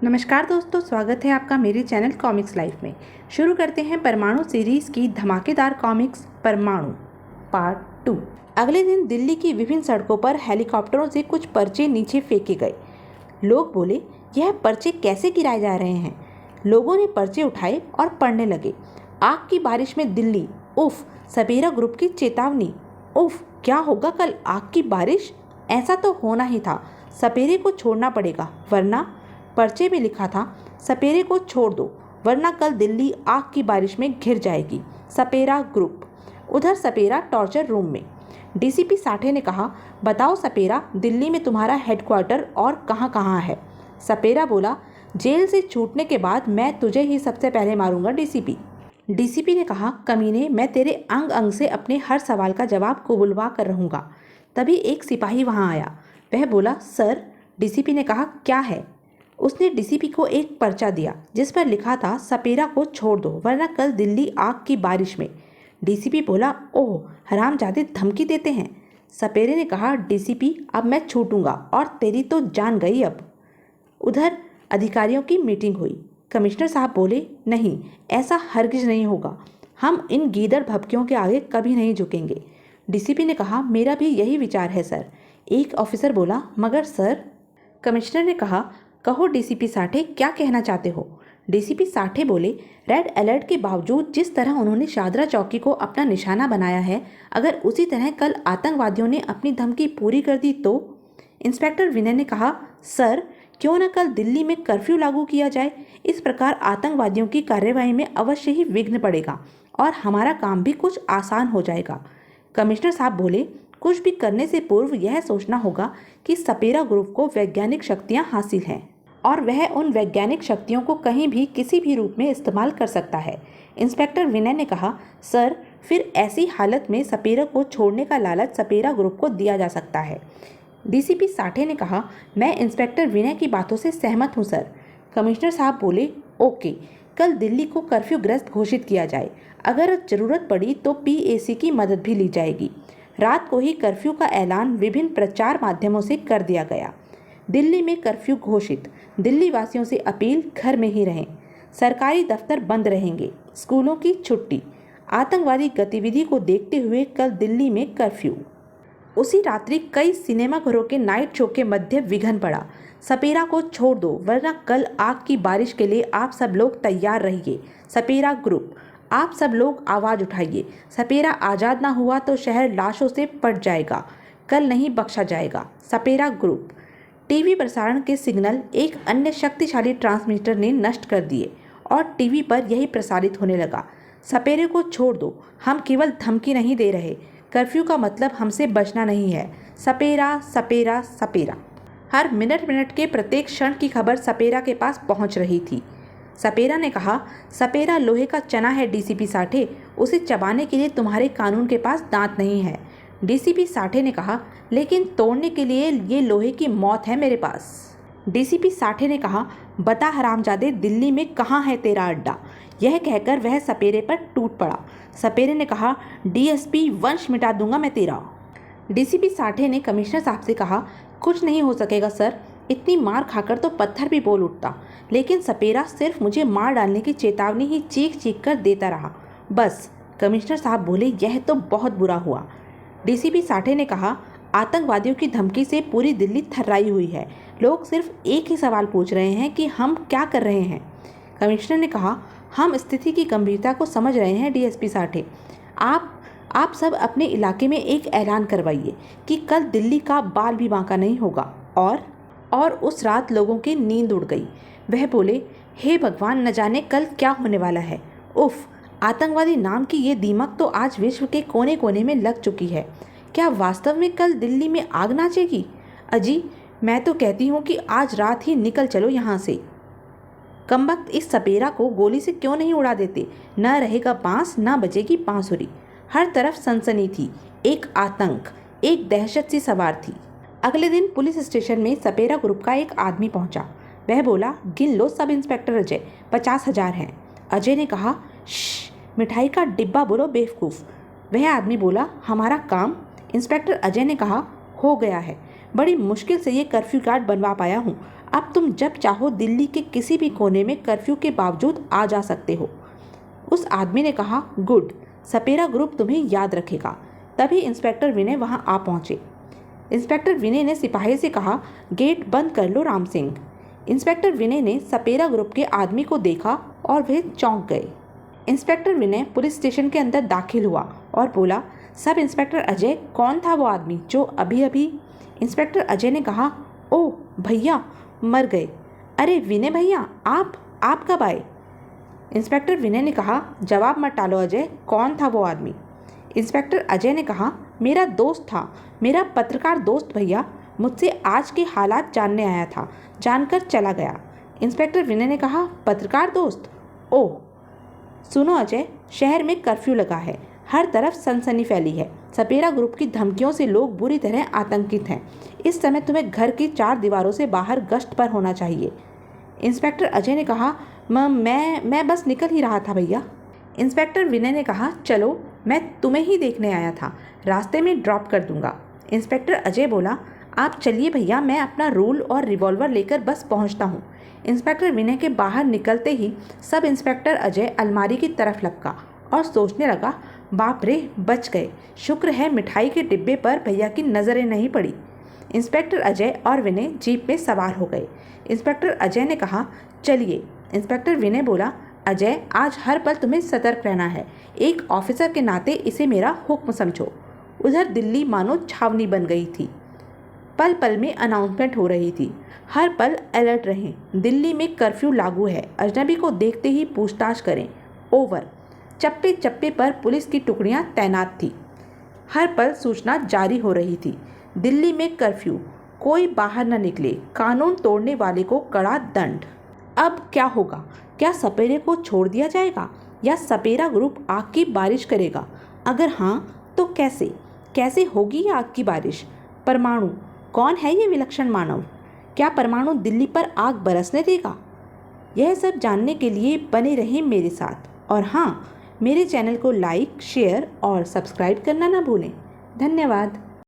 नमस्कार दोस्तों, स्वागत है आपका मेरे चैनल कॉमिक्स लाइफ में। शुरू करते हैं परमाणु सीरीज की धमाकेदार कॉमिक्स परमाणु पार्ट 2। अगले दिन दिल्ली की विभिन्न सड़कों पर हेलीकॉप्टरों से कुछ पर्चे नीचे फेंके गए। लोग बोले, यह पर्चे कैसे गिराए जा रहे हैं। लोगों ने पर्चे उठाए और पढ़ने लगे। आग की बारिश में दिल्ली, उफ, सपेरा ग्रुप की चेतावनी, उफ, क्या होगा कल आग की बारिश। ऐसा तो होना ही था, सपेरे को छोड़ना पड़ेगा वरना। पर्चे में लिखा था, सपेरे को छोड़ दो वरना कल दिल्ली आग की बारिश में घिर जाएगी, सपेरा ग्रुप। उधर सपेरा टॉर्चर रूम में डीसीपी साठे ने कहा, बताओ सपेरा, दिल्ली में तुम्हारा हेडक्वार्टर और कहाँ कहाँ है। सपेरा बोला, जेल से छूटने के बाद मैं तुझे ही सबसे पहले मारूंगा डीसीपी। डीसीपी ने कहा, कमीने, मैं तेरे अंग अंग से अपने हर सवाल का जवाब कबूलवा कर रहूँगा। तभी एक सिपाही वहाँ आया। वह बोला, सर। डीसीपी ने कहा, क्या है। उसने डीसीपी को एक पर्चा दिया जिस पर लिखा था, सपेरा को छोड़ दो वरना कल दिल्ली आग की बारिश में। डीसीपी बोला, ओह, हरामजादे धमकी देते हैं। सपेरे ने कहा, डीसीपी, अब मैं छूटूंगा और तेरी तो जान गई अब। उधर अधिकारियों की मीटिंग हुई। कमिश्नर साहब बोले, नहीं, ऐसा हरगिज नहीं होगा। हम इन गीदड़ भभकियों के आगे कभी नहीं झुकेंगे। डीसीपी ने कहा, मेरा भी यही विचार है सर। एक ऑफिसर बोला, मगर सर। कमिश्नर ने कहा, कहो डीसीपी साठे, क्या कहना चाहते हो। डीसीपी साठे बोले, रेड अलर्ट के बावजूद जिस तरह उन्होंने शादरा चौकी को अपना निशाना बनाया है, अगर उसी तरह कल आतंकवादियों ने अपनी धमकी पूरी कर दी तो। इंस्पेक्टर विनय ने कहा, सर, क्यों न कल दिल्ली में कर्फ्यू लागू किया जाए। इस प्रकार आतंकवादियों की कार्यवाही में अवश्य ही विघ्न पड़ेगा और हमारा काम भी कुछ आसान हो जाएगा। कमिश्नर साहब बोले, कुछ भी करने से पूर्व यह सोचना होगा कि सपेरा ग्रुप को वैज्ञानिक शक्तियाँ हासिल हैं और वह उन वैज्ञानिक शक्तियों को कहीं भी किसी भी रूप में इस्तेमाल कर सकता है। इंस्पेक्टर विनय ने कहा, सर, फिर ऐसी हालत में सपेरा को छोड़ने का लालच सपेरा ग्रुप को दिया जा सकता है। डीसीपी साठे ने कहा, मैं इंस्पेक्टर विनय की बातों से सहमत हूँ सर। कमिश्नर साहब बोले, ओके, कल दिल्ली को कर्फ्यू ग्रस्त घोषित किया जाए। अगर जरूरत पड़ी तो पीएसी की मदद भी ली जाएगी। रात को ही कर्फ्यू का ऐलान विभिन्न प्रचार माध्यमों से कर दिया गया। दिल्ली में कर्फ्यू घोषित। दिल्ली वासियों से अपील, घर में ही रहें। सरकारी दफ्तर बंद रहेंगे, स्कूलों की छुट्टी। आतंकवादी गतिविधि को देखते हुए कल दिल्ली में कर्फ्यू। उसी रात्रि कई सिनेमाघरों के नाइट शो के मध्य विघ्न पड़ा। सपेरा को छोड़ दो वरना कल आग की बारिश के लिए आप सब लोग तैयार रहिए। सपेरा ग्रुप, आप सब लोग आवाज़ उठाइए। सपेरा आज़ाद ना हुआ तो शहर लाशों से पट जाएगा, कल नहीं बख्शा जाएगा। सपेरा ग्रुप। टीवी प्रसारण के सिग्नल एक अन्य शक्तिशाली ट्रांसमीटर ने नष्ट कर दिए और टीवी पर यही प्रसारित होने लगा, सपेरे को छोड़ दो, हम केवल धमकी नहीं दे रहे, कर्फ्यू का मतलब हमसे बचना नहीं है। सपेरा, सपेरा, सपेरा। हर मिनट मिनट के प्रत्येक क्षण की खबर सपेरा के पास पहुंच रही थी। सपेरा ने कहा, सपेरा लोहे का चना है डीसीपी साठे, उसे चबाने के लिए तुम्हारे कानून के पास दांत नहीं है। डीसीपी साठे ने कहा, लेकिन तोड़ने के लिए ये लोहे की मौत है मेरे पास। डीसीपी साठे ने कहा, बता हरामजादे, दिल्ली में कहाँ है तेरा अड्डा। यह कहकर वह सपेरे पर टूट पड़ा। सपेरे ने कहा, डीएसपी वंश मिटा दूंगा मैं तेरा। डीसीपी साठे ने कमिश्नर साहब से कहा, कुछ नहीं हो सकेगा सर, इतनी मार खाकर तो पत्थर भी बोल उठता, लेकिन सपेरा सिर्फ मुझे मार डालने की चेतावनी ही चीख चीख कर देता रहा, बस। कमिश्नर साहब बोले, यह तो बहुत बुरा हुआ। डीसीपी साठे ने कहा, आतंकवादियों की धमकी से पूरी दिल्ली थर्राई हुई है। लोग सिर्फ एक ही सवाल पूछ रहे हैं कि हम क्या कर रहे हैं। कमिश्नर ने कहा, हम स्थिति की गंभीरता को समझ रहे हैं डीएसपी साठे। आप सब अपने इलाके में एक ऐलान करवाइए कि कल दिल्ली का बाल भी बांका नहीं होगा। और उस रात लोगों की नींद उड़ गई। वह बोले, हे भगवान, न जाने कल क्या होने वाला है। उफ, आतंकवादी नाम की ये दीमक तो आज विश्व के कोने कोने में लग चुकी है। क्या वास्तव में कल दिल्ली में आग नाचेगी। अजी, मैं तो कहती हूँ कि आज रात ही निकल चलो यहाँ से। कमबख्त, इस सपेरा को गोली से क्यों नहीं उड़ा देते। न रहेगा बांस, न बजेगी बांसुरी। हर तरफ सनसनी थी, एक आतंक, एक दहशत सी सवार थी। अगले दिन पुलिस स्टेशन में सपेरा ग्रुप का एक आदमी पहुंचा। वह बोला, गिन लो सब इंस्पेक्टर अजय, 50,000 हैं। अजय ने कहा, श्श, मिठाई का डिब्बा बोलो बेवकूफ़। वह आदमी बोला, हमारा काम। इंस्पेक्टर अजय ने कहा, हो गया है, बड़ी मुश्किल से ये कर्फ्यू कार्ड बनवा पाया हूँ। अब तुम जब चाहो दिल्ली के किसी भी कोने में कर्फ्यू के बावजूद आ जा सकते हो। उस आदमी ने कहा, गुड, सपेरा ग्रुप तुम्हें याद रखेगा। तभी इंस्पेक्टर विनय वहां आ पहुंचे। इंस्पेक्टर विनय ने सिपाही से कहा, गेट बंद कर लो राम सिंह। इंस्पेक्टर विनय ने सपेरा ग्रुप के आदमी को देखा और वे चौंक गए। इंस्पेक्टर विनय पुलिस स्टेशन के अंदर दाखिल हुआ और बोला, सब इंस्पेक्टर अजय, कौन था वो आदमी जो अभी अभी? इंस्पेक्टर अजय ने कहा, ओह भैया, मर गए। अरे विनय भैया, आप कब आए? इंस्पेक्टर विनय ने कहा, जवाब मत टालो अजय, कौन था वो आदमी? इंस्पेक्टर अजय ने कहा, मेरा दोस्त था, मेरा पत्रकार दोस्त भैया, मुझसे आज के हालात जानने आया था, जानकर चला गया। इंस्पेक्टर विनय ने कहा, पत्रकार दोस्त? ओह, सुनो अजय, शहर में कर्फ्यू लगा है, हर तरफ सनसनी फैली है, सपेरा ग्रुप की धमकियों से लोग बुरी तरह आतंकित हैं। इस समय तुम्हें घर की 4 दीवारों से बाहर गश्त पर होना चाहिए। इंस्पेक्टर अजय ने कहा, मैं बस निकल ही रहा था भैया। इंस्पेक्टर विनय ने कहा, चलो, मैं तुम्हें ही देखने आया था, रास्ते में ड्रॉप कर दूंगा। इंस्पेक्टर अजय बोला, आप चलिए भैया, मैं अपना रूल और रिवॉल्वर लेकर बस पहुंचता हूं। इंस्पेक्टर विनय के बाहर निकलते ही सब इंस्पेक्टर अजय अलमारी की तरफ लपका और सोचने लगा, बाप रे, बच गए, शुक्र है मिठाई के डिब्बे पर भैया की नज़रें नहीं पड़ी। इंस्पेक्टर अजय और विनय जीप में सवार हो गए। इंस्पेक्टर अजय ने कहा, चलिए। इंस्पेक्टर विनय बोला, अजय, आज हर पल तुम्हें सतर्क रहना है, एक ऑफिसर के नाते इसे मेरा हुक्म समझो। उधर दिल्ली मानो छावनी बन गई थी। पल पल में अनाउंसमेंट हो रही थी, हर पल अलर्ट रहें, दिल्ली में कर्फ्यू लागू है, अजनबी को देखते ही पूछताछ करें, ओवर। चप्पे चप्पे पर पुलिस की टुकड़ियां तैनात थी, हर पल सूचना जारी हो रही थी, दिल्ली में कर्फ्यू, कोई बाहर न निकले, कानून तोड़ने वाले को कड़ा दंड। अब क्या होगा? क्या सपेरे को छोड़ दिया जाएगा या सपेरा ग्रुप आग की बारिश करेगा? अगर हाँ, तो कैसे होगी ये आग की बारिश? परमाणु, कौन है ये विलक्षण मानव? क्या परमाणु दिल्ली पर आग बरसने देगा? यह सब जानने के लिए बने रहें मेरे साथ, और हाँ, मेरे चैनल को लाइक, शेयर और सब्सक्राइब करना ना भूलें। धन्यवाद।